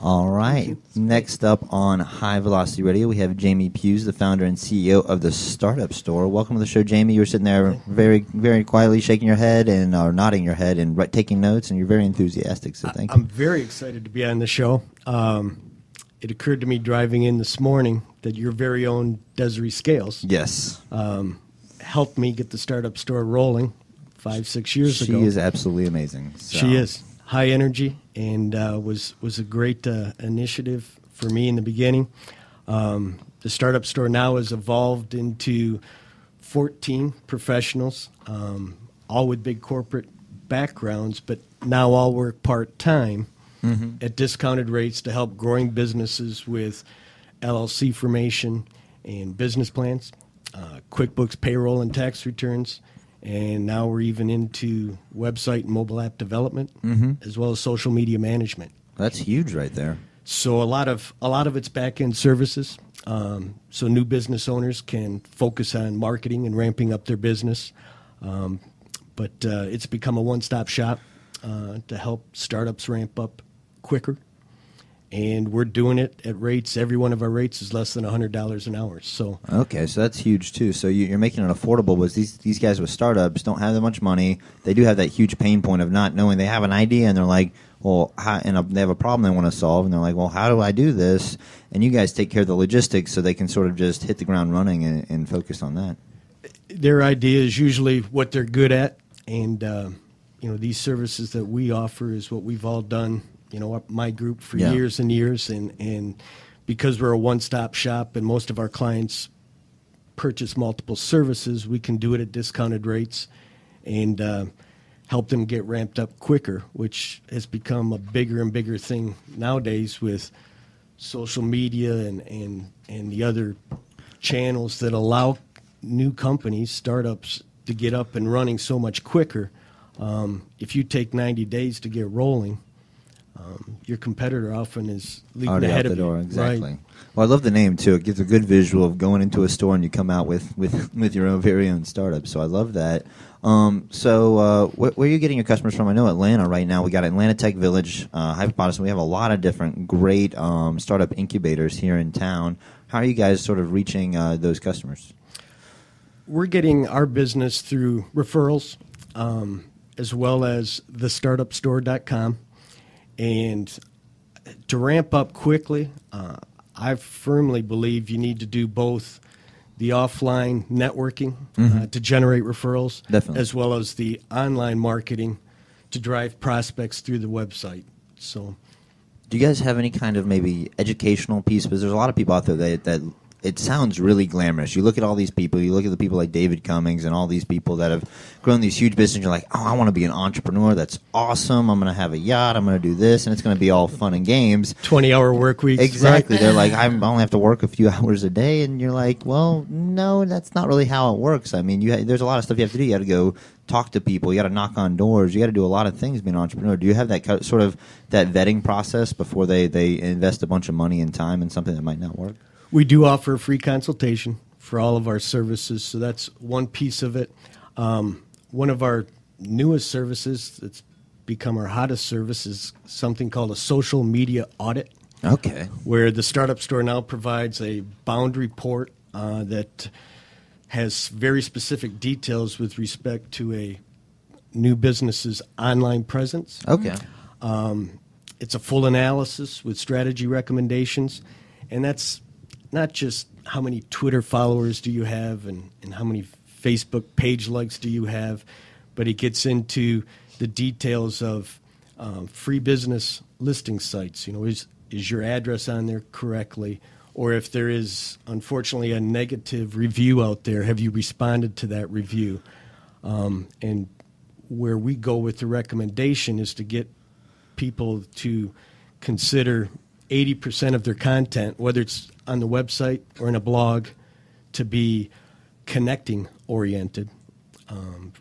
All right. Next up on High Velocity Radio, we have Jamie Pews, the founder and CEO of the Startup Store. Welcome to the show, Jamie. You were sitting there very, very quietly shaking your head and or nodding your head and taking notes, and you're very enthusiastic, so thank you. I'm very excited to be on the show. It occurred to me driving in this morning that your very own Desiree Scales helped me get the Startup Store rolling 5-6 years ago. She is absolutely amazing. So. She is. High energy, and was a great initiative for me in the beginning. The Startup Store now has evolved into 14 professionals, all with big corporate backgrounds, but now all work part-time at discounted rates to help growing businesses with LLC formation and business plans, QuickBooks payroll and tax returns. And now we're even into website and mobile app development, as well as social media management. That's huge, right there. So a lot of it's back end services. So new business owners can focus on marketing and ramping up their business. But it's become a one-stop shop to help startups ramp up quicker. And we're doing it at rates. Every one of our rates is less than $100 an hour. So okay, so that's huge too. So you're making it affordable. Was these guys with startups don't have that much money? They do have that huge pain point of not knowing. They have an idea and they're like, well, they have a problem they want to solve, and they're like, well, how do I do this? And you guys take care of the logistics, so they can sort of just hit the ground running and focus on that. Their idea is usually what they're good at, and these services that we offer is what we've all done. My group for years and years, and because we're a one-stop shop and most of our clients purchase multiple services, we can do it at discounted rates and help them get ramped up quicker, which has become a bigger and bigger thing nowadays with social media and the other channels that allow new companies, startups, to get up and running so much quicker. If you take 90 days to get rolling, your competitor often is leaping ahead of you. Door, exactly. Right. Well, I love the name too. It gives a good visual of going into a store and you come out with your own very own startup. So I love that. So where are you getting your customers from? I know Atlanta right now. We got Atlanta Tech Village, Hypopotamus. We have a lot of different great startup incubators here in town. How are you guys sort of reaching those customers? We're getting our business through referrals, as well as thestartupstore.com. And to ramp up quickly, I firmly believe you need to do both the offline networking to generate referrals, definitely, as well as the online marketing to drive prospects through the website. So, do you guys have any kind of maybe educational piece? Because there's a lot of people out there that it sounds really glamorous. You look at all these people, you look at the people like David Cummings and all these people that have grown these huge businesses, and you're like, oh, I want to be an entrepreneur. That's awesome. I'm going to have a yacht. I'm going to do this, and it's going to be all fun and games. 20-hour work weeks. Exactly. Right? They're like, I only have to work a few hours a day, and you're like, well, no, that's not really how it works. I mean, there's a lot of stuff you have to do. You got to go talk to people. You got to knock on doors. You got to do a lot of things being an entrepreneur. Do you have that sort of that vetting process before they invest a bunch of money and time in something that might not work? We do offer a free consultation for all of our services, so that's one piece of it. One of our newest services that's become our hottest service is something called a social media audit. Okay. Where the Startup Store now provides a bound report that has very specific details with respect to a new business's online presence. Okay. It's a full analysis with strategy recommendations, and that's not just how many Twitter followers do you have and how many Facebook page likes do you have, but it gets into the details of free business listing sites. Is your address on there correctly? Or if there is, unfortunately, a negative review out there, have you responded to that review? And where we go with the recommendation is to get people to consider 80% of their content, whether it's on the website or in a blog, to be connecting oriented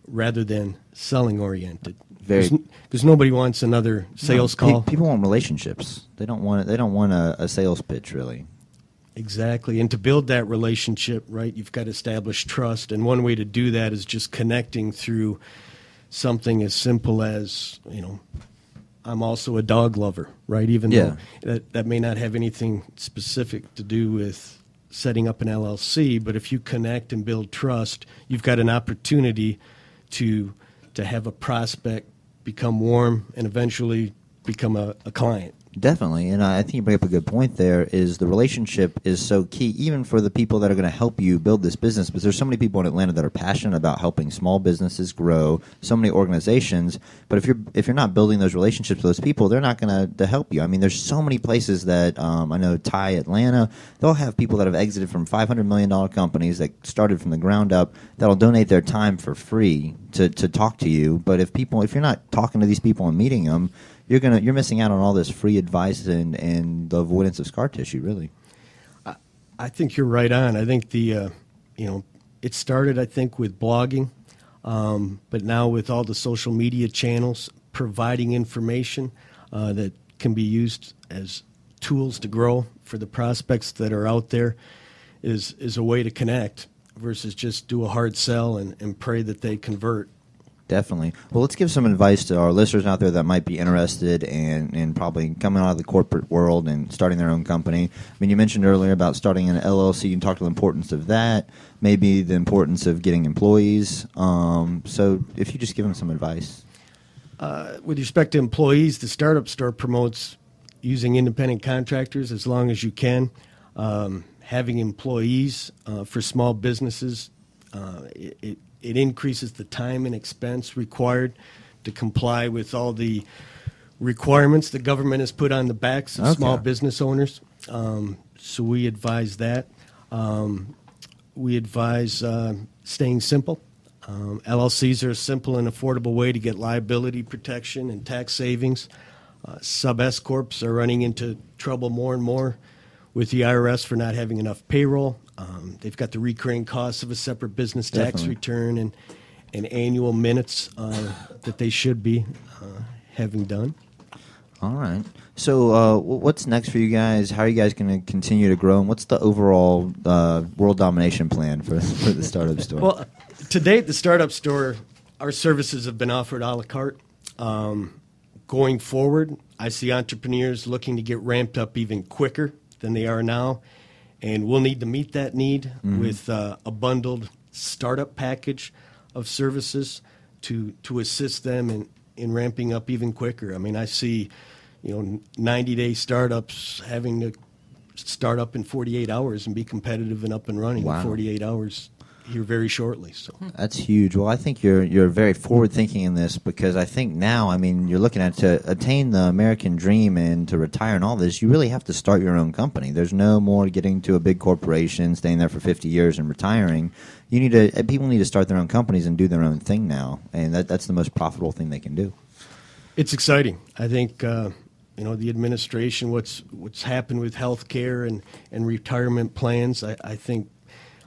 rather than selling oriented. Because nobody wants another sales call. People want relationships. They don't want a sales pitch, really. Exactly. And to build that relationship, right, you've got to establish trust. And one way to do that is just connecting through something as simple as, I'm also a dog lover, right? Even Yeah. though that may not have anything specific to do with setting up an LLC, but if you connect and build trust, you've got an opportunity to have a prospect become warm and eventually become a client. Definitely, and I think you bring up a good point there, is the relationship is so key, even for the people that are going to help you build this business, because there's so many people in Atlanta that are passionate about helping small businesses grow, so many organizations, but if you're not building those relationships with those people, they're not going to help you. I mean, there's so many places that, I know Thai Atlanta, they'll have people that have exited from $500 million companies that started from the ground up that'll donate their time for free to talk to you, but if you're not talking to these people and meeting them, you're missing out on all this free advice and the avoidance of scar tissue, really. I think you're right on. I think it started, I think, with blogging, but now with all the social media channels providing information that can be used as tools to grow for the prospects that are out there is a way to connect versus just do a hard sell and pray that they convert. Definitely. Well, let's give some advice to our listeners out there that might be interested in probably coming out of the corporate world and starting their own company. I mean, you mentioned earlier about starting an LLC. You talked to the importance of that, maybe the importance of getting employees. So if you just give them some advice. With respect to employees, the Startup Store promotes using independent contractors as long as you can. Having employees for small businesses, it increases the time and expense required to comply with all the requirements the government has put on the backs of small business owners. So we advise that. We advise staying simple. LLCs are a simple and affordable way to get liability protection and tax savings. Sub-S Corps are running into trouble more and more with the IRS for not having enough payroll. They've got the recurring costs of a separate business tax return and annual minutes that they should be having done. All right. So what's next for you guys? How are you guys going to continue to grow? And what's the overall world domination plan for the Startup Store? Well, to date, the Startup Store, our services have been offered a la carte. Going forward, I see entrepreneurs looking to get ramped up even quicker than they are now. And we'll need to meet that need with a bundled startup package of services to assist them in ramping up even quicker. I mean, I see, 90-day startups having to start up in 48 hours and be competitive and up and running in 48 hours here very shortly. So that's huge. Well, I think you're very forward thinking in this, because I think now, I mean, you're looking at to attain the American dream and to retire and all this, you really have to start your own company. There's no more getting to a big corporation, staying there for 50 years and retiring. People need to start their own companies and do their own thing now, and that's the most profitable thing they can do. It's exciting. I think the administration, what's happened with healthcare and retirement plans, I think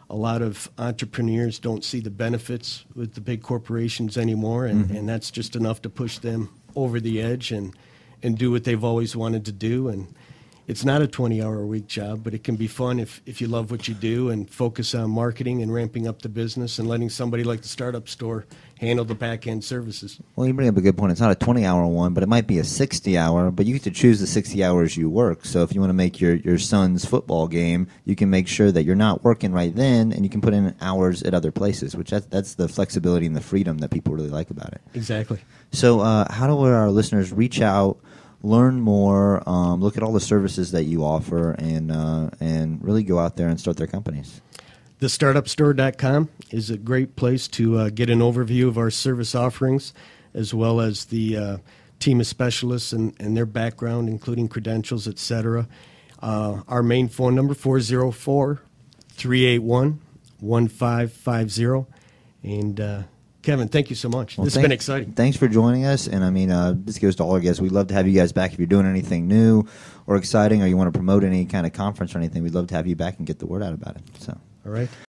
a lot of entrepreneurs don't see the benefits with the big corporations anymore, and that's just enough to push them over the edge and do what they've always wanted to do. And it's not a 20-hour-a-week job, but it can be fun if you love what you do and focus on marketing and ramping up the business and letting somebody like the Startup Store handle the back-end services. Well, you bring up a good point. It's not a 20-hour one, but it might be a 60-hour, but you get to choose the 60 hours you work. So if you want to make your son's football game, you can make sure that you're not working right then, and you can put in hours at other places, which that's the flexibility and the freedom that people really like about it. Exactly. So how do our listeners reach out, learn more, look at all the services that you offer, and really go out there and start their companies? TheStartupStore.com is a great place to get an overview of our service offerings, as well as the team of specialists and their background, including credentials, etc. Our main phone number, 404-381-1550. And Kevin, thank you so much. This has been exciting. Thanks for joining us. And I mean, this goes to all our guests. We'd love to have you guys back if you're doing anything new or exciting, or you want to promote any kind of conference or anything. We'd love to have you back and get the word out about it. So, all right.